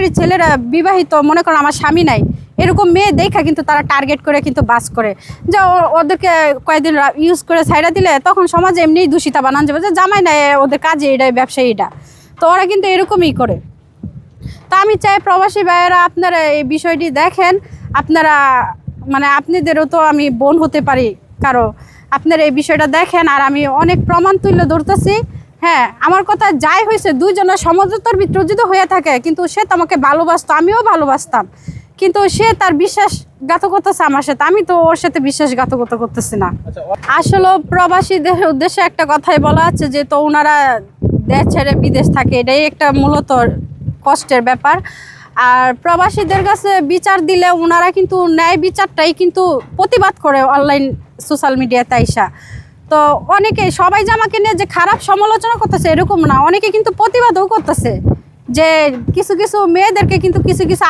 বাইরের ছেলেরা বিবাহিত, মনে করেন আমার স্বামী নাই, এরকম মেয়ে দেখা কিন্তু তারা টার্গেট করে কিন্তু বাস করে যে ওদেরকে কয়েকদিন ইউজ করে ছাইড়া দিলে তখন সমাজে এমনিই দূষিতা বানান যাবে যে জামাই নাই, ওদের কাজে এটাই, ব্যবসায়ী এটা। তো ওরা কিন্তু এরকমই করে। তা আমি চাই প্রবাসী ভাইয়েরা আপনারা এই বিষয়টি দেখেন, আপনারা মানে আপনাদেরও তো আমি বোন হতে পারি কারো, আপনারা এই বিষয়টা দেখেন। আর আমি অনেক প্রমাণ তুলে ধরতেছি। হ্যাঁ, আমার কথা যাই হয়েছে, দুইজনের সমঝোতার ভিতরে যদি হয়ে থাকে, কিন্তু সে তো আমাকে ভালোবাসতো, আমিও ভালোবাসতাম, কিন্তু সে তার বিশ্বাসঘাতকতা আমার সাথে, আমি তো ওর সাথে বিশ্বাসঘাতকতা করতেছি না। আসলে প্রবাসীদের উদ্দেশ্যে একটা কথাই বলা আছে যে তো ওনারা দেশ ছেড়ে বিদেশ থাকে, এটাই একটা মূলত কষ্টের ব্যাপার। আর প্রবাসীদের কাছে বিচার দিলে ওনারা কিন্তু ন্যায় বিচারটাই কিন্তু প্রতিবাদ করে অনলাইন সোশ্যাল মিডিয়াতে আইসা। তো অনেকে, সবাই যে আমাকে নিয়ে যে খারাপ সমালোচনা করতেছে এরকম না, অনেকে কিন্তু প্রতিবাদও করতেছে যে কিছু কিছু মেয়েদেরকে কিন্তু কিছু কিছু